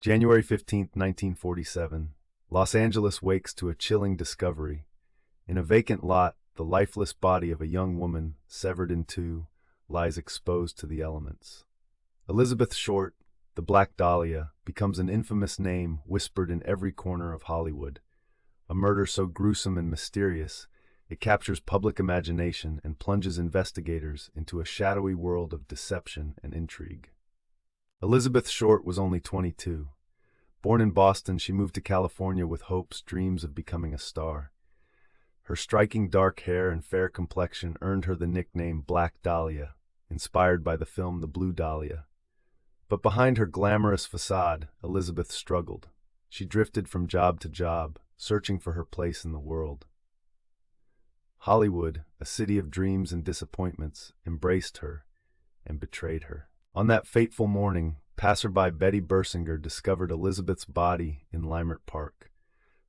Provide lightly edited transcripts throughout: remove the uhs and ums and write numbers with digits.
January 15, 1947, Los Angeles wakes to a chilling discovery. In a vacant lot, the lifeless body of a young woman, severed in two, lies exposed to the elements. Elizabeth Short, the Black Dahlia, becomes an infamous name whispered in every corner of Hollywood. A murder so gruesome and mysterious, it captures public imagination and plunges investigators into a shadowy world of deception and intrigue. Elizabeth Short was only 22. Born in Boston, she moved to California with hopes, dreams of becoming a star. Her striking dark hair and fair complexion earned her the nickname Black Dahlia, inspired by the film The Blue Dahlia. But behind her glamorous facade, Elizabeth struggled. She drifted from job to job, searching for her place in the world. Hollywood, a city of dreams and disappointments, embraced her and betrayed her. On that fateful morning, passerby Betty Bersinger discovered Elizabeth's body in Leimert Park.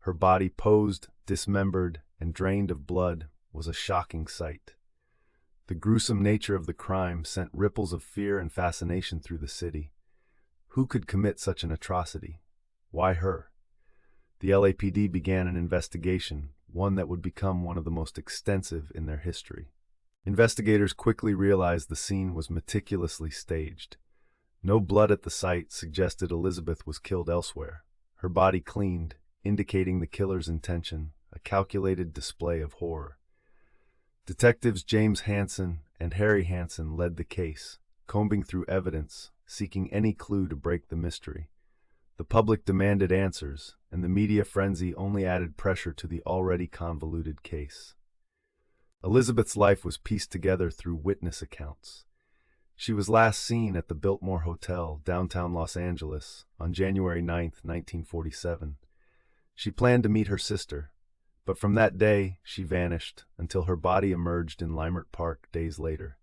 Her body, posed, dismembered, and drained of blood, was a shocking sight. The gruesome nature of the crime sent ripples of fear and fascination through the city. Who could commit such an atrocity? Why her? The LAPD began an investigation, one that would become one of the most extensive in their history. Investigators quickly realized the scene was meticulously staged. No blood at the site suggested Elizabeth was killed elsewhere. Her body cleaned, indicating the killer's intention, a calculated display of horror. Detectives James Hansen and Harry Hansen led the case, combing through evidence, seeking any clue to break the mystery. The public demanded answers, and the media frenzy only added pressure to the already convoluted case. Elizabeth's life was pieced together through witness accounts. She was last seen at the Biltmore Hotel, downtown Los Angeles, on January 9, 1947. She planned to meet her sister, but from that day she vanished until her body emerged in Leimert Park days later.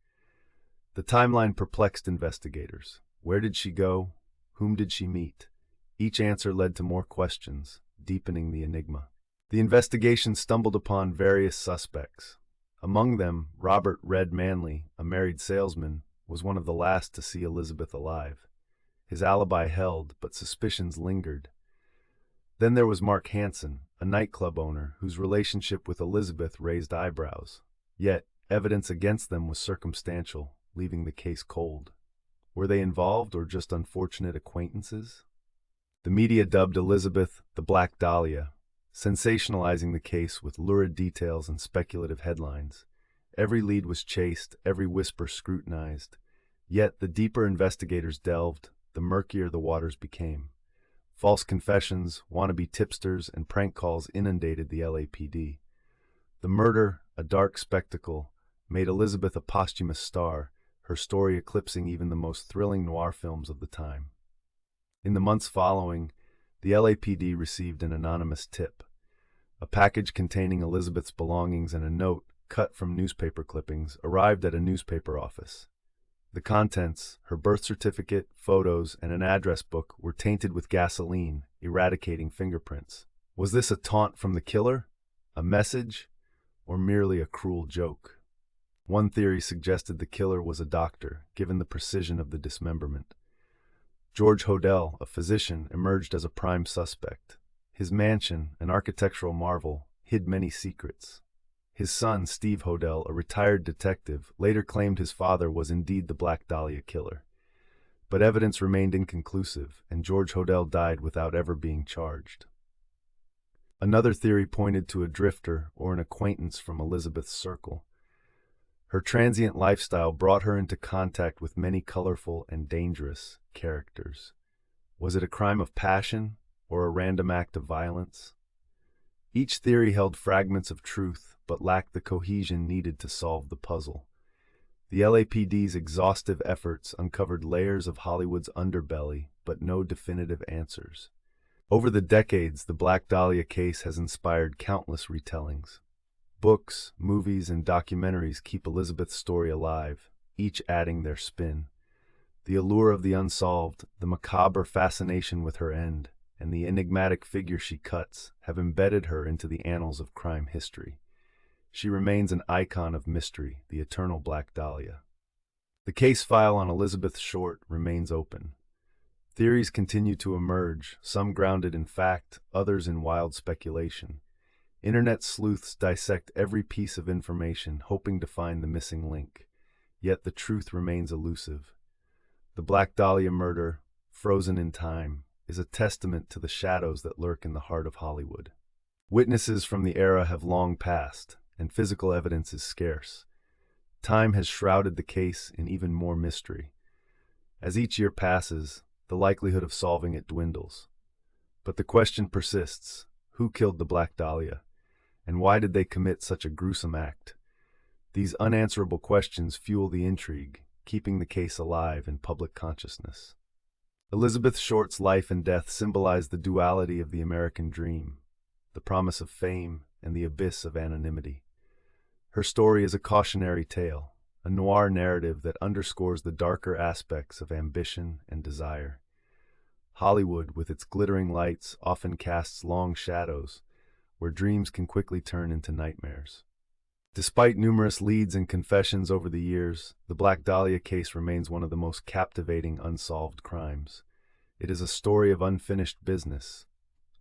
The timeline perplexed investigators. Where did she go? Whom did she meet? Each answer led to more questions, deepening the enigma. The investigation stumbled upon various suspects. Among them, Robert "Red" Manley, a married salesman, was one of the last to see Elizabeth alive. His alibi held, but suspicions lingered. Then there was Mark Hansen, a nightclub owner whose relationship with Elizabeth raised eyebrows. Yet, evidence against them was circumstantial, leaving the case cold. Were they involved or just unfortunate acquaintances? The media dubbed Elizabeth the Black Dahlia, sensationalizing the case with lurid details and speculative headlines. Every lead was chased, every whisper scrutinized. Yet the deeper investigators delved, the murkier the waters became. False confessions, wannabe tipsters, and prank calls inundated the LAPD. The murder, a dark spectacle, made Elizabeth a posthumous star, her story eclipsing even the most thrilling noir films of the time. In the months following, the LAPD received an anonymous tip. A package containing Elizabeth's belongings and a note, cut from newspaper clippings, arrived at a newspaper office. The contents, her birth certificate, photos, and an address book, were tainted with gasoline, eradicating fingerprints. Was this a taunt from the killer? A message? Or merely a cruel joke? One theory suggested the killer was a doctor, given the precision of the dismemberment. George Hodel, a physician, emerged as a prime suspect. His mansion, an architectural marvel, hid many secrets. His son, Steve Hodel, a retired detective, later claimed his father was indeed the Black Dahlia killer. But evidence remained inconclusive, and George Hodel died without ever being charged. Another theory pointed to a drifter or an acquaintance from Elizabeth's circle. Her transient lifestyle brought her into contact with many colorful and dangerous characters. Was it a crime of passion or a random act of violence? Each theory held fragments of truth, but lacked the cohesion needed to solve the puzzle. The LAPD's exhaustive efforts uncovered layers of Hollywood's underbelly, but no definitive answers. Over the decades, the Black Dahlia case has inspired countless retellings. Books, movies, and documentaries keep Elizabeth's story alive, each adding their spin. The allure of the unsolved, the macabre fascination with her end, and the enigmatic figure she cuts have embedded her into the annals of crime history. She remains an icon of mystery, the eternal Black Dahlia. The case file on Elizabeth Short remains open. Theories continue to emerge, some grounded in fact, others in wild speculation. Internet sleuths dissect every piece of information, hoping to find the missing link. Yet the truth remains elusive. The Black Dahlia murder, frozen in time, is a testament to the shadows that lurk in the heart of Hollywood. Witnesses from the era have long passed, and physical evidence is scarce. Time has shrouded the case in even more mystery. As each year passes, the likelihood of solving it dwindles. But the question persists: who killed the Black Dahlia? And why did they commit such a gruesome act? These unanswerable questions fuel the intrigue, keeping the case alive in public consciousness. Elizabeth Short's life and death symbolize the duality of the American dream, the promise of fame and the abyss of anonymity. Her story is a cautionary tale, a noir narrative that underscores the darker aspects of ambition and desire. Hollywood, with its glittering lights, often casts long shadows, where dreams can quickly turn into nightmares. Despite numerous leads and confessions over the years, the Black Dahlia case remains one of the most captivating unsolved crimes. It is a story of unfinished business,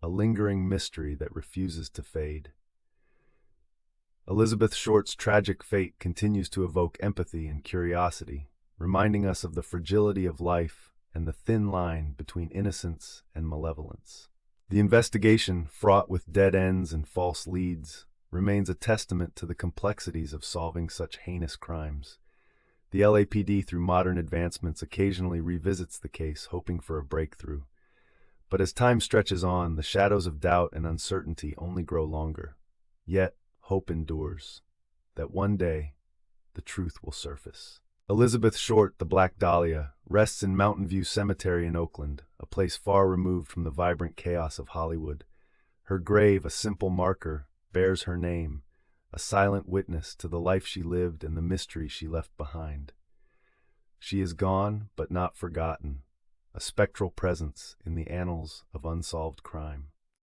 a lingering mystery that refuses to fade. Elizabeth Short's tragic fate continues to evoke empathy and curiosity, reminding us of the fragility of life and the thin line between innocence and malevolence. The investigation, fraught with dead ends and false leads, remains a testament to the complexities of solving such heinous crimes. The LAPD, through modern advancements, occasionally revisits the case, hoping for a breakthrough. But as time stretches on, the shadows of doubt and uncertainty only grow longer. Yet, hope endures, that one day, the truth will surface. Elizabeth Short, the Black Dahlia, rests in Mountain View Cemetery in Oakland, a place far removed from the vibrant chaos of Hollywood. Her grave, a simple marker, bears her name, a silent witness to the life she lived and the mystery she left behind. She is gone, but not forgotten, a spectral presence in the annals of unsolved crime.